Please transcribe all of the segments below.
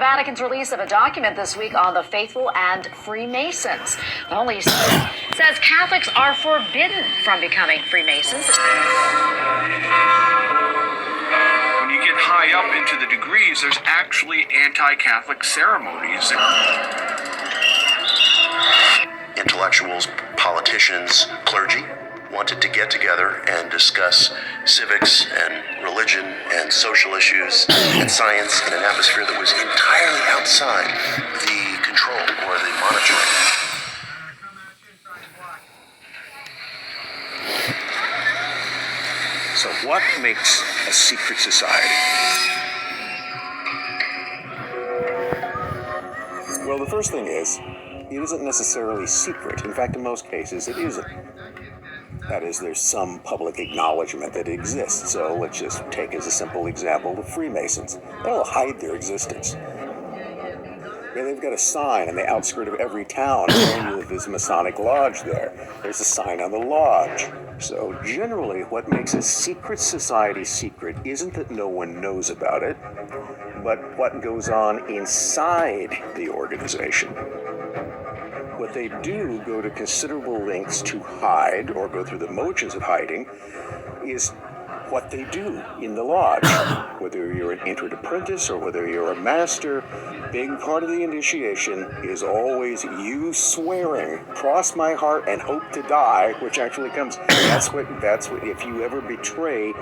Vatican's release of a document this week on the faithful and Freemasons. The Holy See says Catholics are forbidden from becoming Freemasons. When you get high up into the degrees, there's actually anti-Catholic ceremonies. Intellectuals, politicians, clergy wanted to get together and discuss civics and religion and social issues and science in an atmosphere that was entirely outside the control or the monitoring. So what makes a secret society? Well, the first thing is, it isn't necessarily secret. In fact, in most cases, it isn't. That is, there's some public acknowledgement that it exists. So let's just take as a simple example the Freemasons. They'll hide their existence. They've got a sign on the outskirt of every town telling you that there's a Masonic lodge there. There's a sign on the lodge. So generally, what makes a secret society secret isn't that no one knows about it, but what goes on inside the organization. What they do go to considerable lengths to hide, or go through the motions of hiding, is what they do in the lodge. Whether you're an entered apprentice or whether you're a master, big part of the initiation is always you swearing, cross my heart and hope to die, which actually comes, that's what, if you ever betray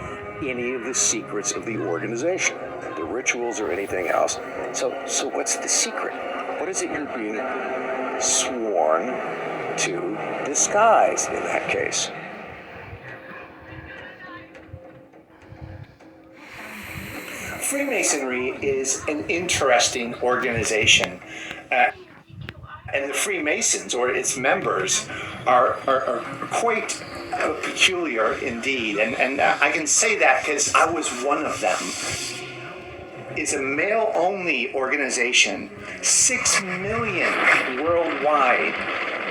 any of the secrets of the organization, the rituals or anything else. So what's the secret? What is it you're being sworn to disguise in that case? Freemasonry is an interesting organization, and the Freemasons, or its members, are quite peculiar indeed, and I can say that because I was one of them. It's a male-only organization, 6 million worldwide,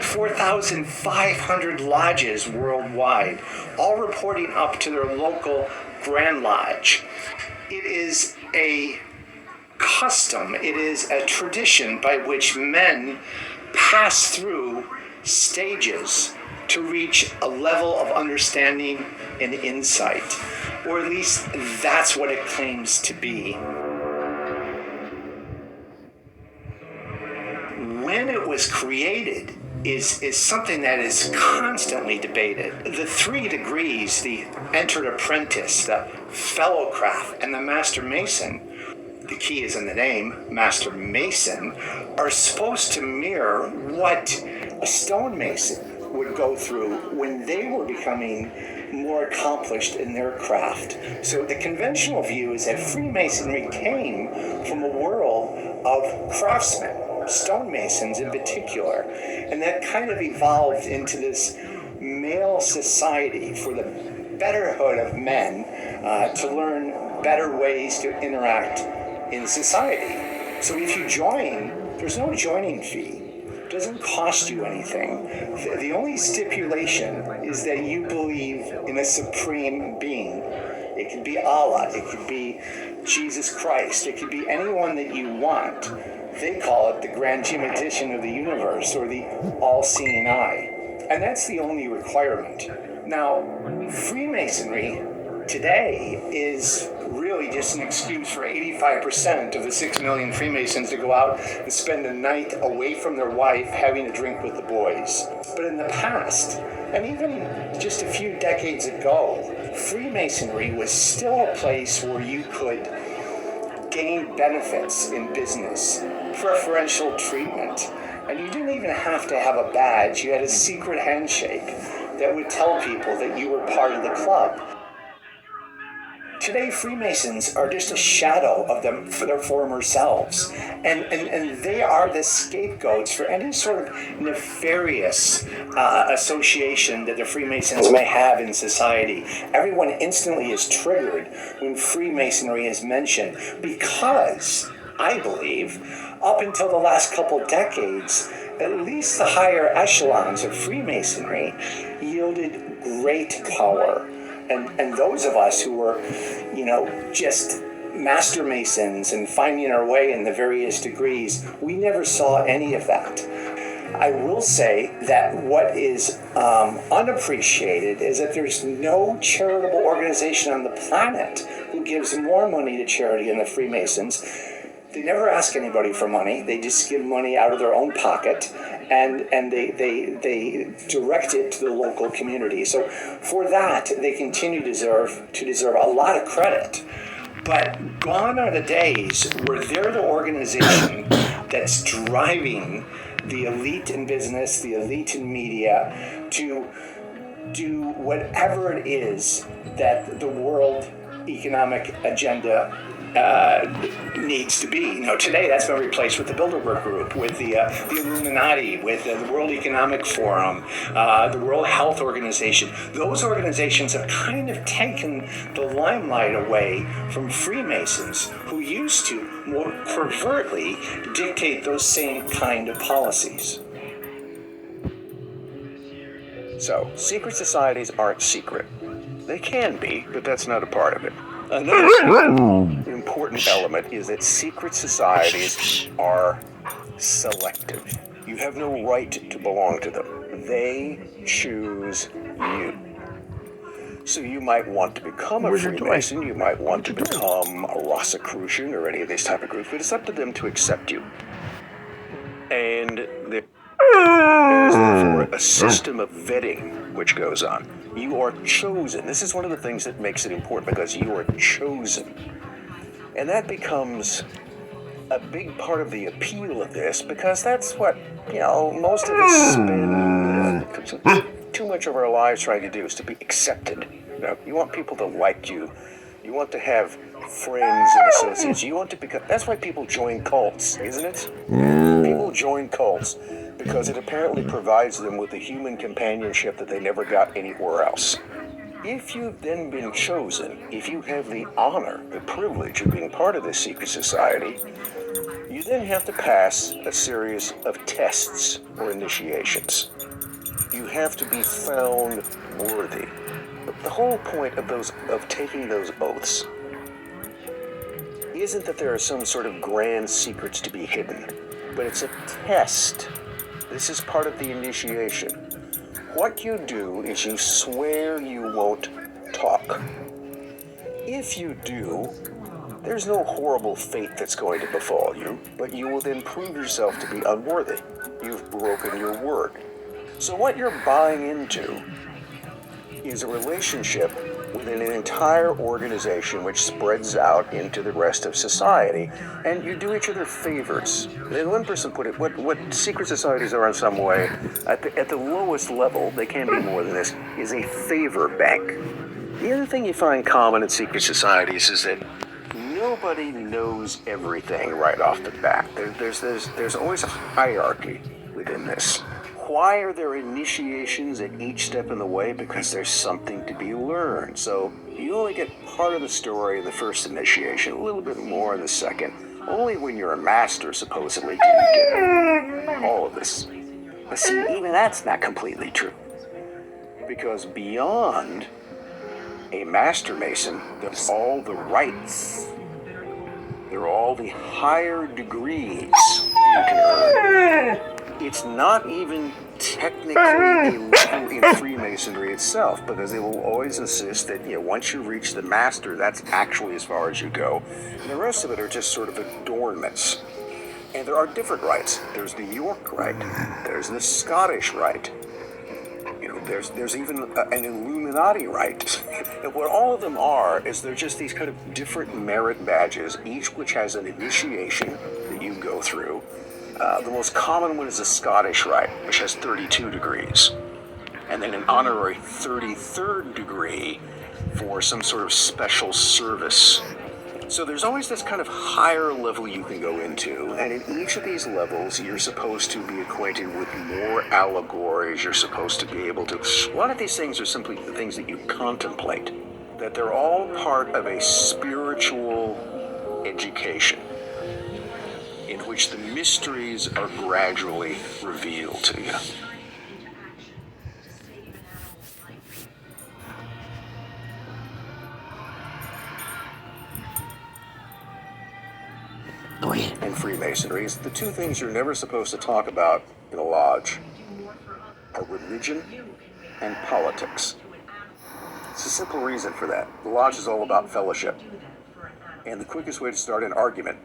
4,500 lodges worldwide, all reporting up to their local Grand Lodge. It is a custom, it is a tradition by which men pass through stages to reach a level of understanding and insight, or at least that's what it claims to be. When it was created is something that is constantly debated. The 3 degrees, the entered apprentice, the fellowcraft, and the master mason, the key is in the name, master mason, are supposed to mirror what a stonemason would go through when they were becoming more accomplished in their craft. So the conventional view is that Freemasonry came from a world of craftsmen, stonemasons in particular, and that kind of evolved into this male society for the betterhood of men to learn better ways to interact in society. So if you join, there's no joining fee. It doesn't cost you anything. The only stipulation is that you believe in a supreme being. It could be Allah, it could be Jesus Christ, it could be anyone that you want. They call it the grand geometrician of the universe, or the all-seeing eye. And that's the only requirement. Now, Freemasonry today is really just an excuse for 85% of the 6 million Freemasons to go out and spend a night away from their wife having a drink with the boys. But in the past, and even just a few decades ago, Freemasonry was still a place where you could gain benefits in business, preferential treatment, and you didn't even have to have a badge. You had a secret handshake that would tell people that you were part of the club. Today, Freemasons are just a shadow of them for their former selves, and they are the scapegoats for any sort of nefarious association that the Freemasons may have in society. Everyone instantly is triggered when Freemasonry is mentioned because, I believe, up until the last couple decades, at least the higher echelons of Freemasonry yielded great power. And those of us who were, just Master Masons and finding our way in the various degrees, we never saw any of that. I will say that what is unappreciated is that there's no charitable organization on the planet who gives more money to charity than the Freemasons. They never ask anybody for money. They just give money out of their own pocket, and they direct it to the local community. So for that, they continue to deserve a lot of credit. But gone are the days where they're the organization that's driving the elite in business, the elite in media, to do whatever it is that the world economic agenda needs to be. You know, today that's been replaced with the Bilderberg Group, with the Illuminati, with the World Economic Forum, the World Health Organization. Those organizations have kind of taken the limelight away from Freemasons, who used to more covertly dictate those same kind of policies. So, secret societies aren't secret. They can be, but that's not a part of it. Another important element is that secret societies are selective. You have no right to belong to them. They choose you. So you might want to become a Freemason, you might want to become a Rosicrucian or any of these type of groups, but it's up to them to accept you. And there is therefore a system of vetting which goes on. You are chosen. This is one of the things that makes it important, because you are chosen. And that becomes a big part of the appeal of this, because that's what, most of us spend too much of our lives trying to do, is to be accepted. You want people to like you. You want to have friends and associates. You want to become. That's why people join cults, isn't it? People join cults because it apparently provides them with the human companionship that they never got anywhere else. If you've then been chosen, if you have the honor, the privilege of being part of this secret society, you then have to pass a series of tests or initiations. You have to be found worthy. The whole point of taking those oaths isn't that there are some sort of grand secrets to be hidden, but it's a test. This is part of the initiation. What you do is you swear you won't talk. If you do, there's no horrible fate that's going to befall you, but you will then prove yourself to be unworthy. You've broken your word. So what you're buying into is a relationship within an entire organization which spreads out into the rest of society, and you do each other favors. And one person put it, what secret societies are in some way, at the lowest level, they can be more than this, is a favor bank. The other thing you find common in secret societies is that nobody knows everything right off the bat. There's always a hierarchy within this. Why are there initiations at each step in the way? Because there's something to be learned. So you only get part of the story in the first initiation, a little bit more in the second. Only when you're a master, supposedly, do you get all of this. But see, even that's not completely true. Because beyond a Master Mason, there's all the rights. There are all the higher degrees you can earn. It's not even technically a level in Freemasonry itself, because they will always insist that once you reach the master, that's actually as far as you go. And the rest of it are just sort of adornments. And there are different rites. There's the York rite. There's the Scottish rite. There's even an Illuminati rite. And what all of them are is they're just these kind of different merit badges, each which has an initiation that you go through. The most common one is the Scottish Rite, which has 32 degrees. And then an honorary 33rd degree for some sort of special service. So there's always this kind of higher level you can go into, and in each of these levels, you're supposed to be acquainted with more allegories. You're supposed to be able to... A lot of these things are simply the things that you contemplate, that they're all part of a spiritual education, in which the mysteries are gradually revealed to you. and Freemasonry is the two things you're never supposed to talk about in a lodge are religion and politics. It's a simple reason for that. The lodge is all about fellowship. And the quickest way to start an argument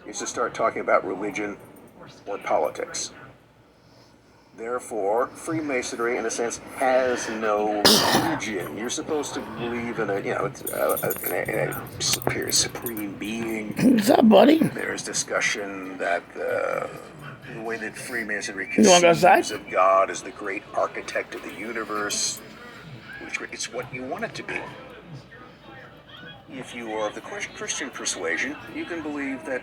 is to start talking about religion or politics. Therefore, Freemasonry, in a sense, has no religion. You're supposed to believe in in a supreme being. What's up, buddy? There's discussion that the way that Freemasonry You wanna go outside? conceives of God as the great architect of the universe, which it's what you want it to be. If you are of the Christian persuasion, you can believe that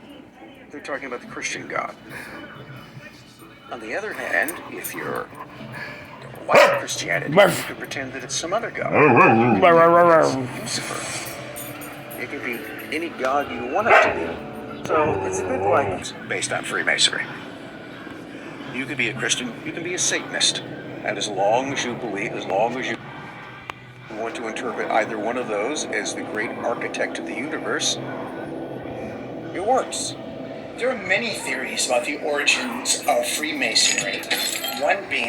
they're talking about the Christian God. On the other hand, if you're white Christianity, you can pretend that it's some other God. Lucifer. It could be any God you want it to be. So it's a bit like based on Freemasonry. You can be a Christian, you can be a Satanist. And as long as you want to interpret either one of those as the great architect of the universe, it works. There are many theories about the origins of Freemasonry. One being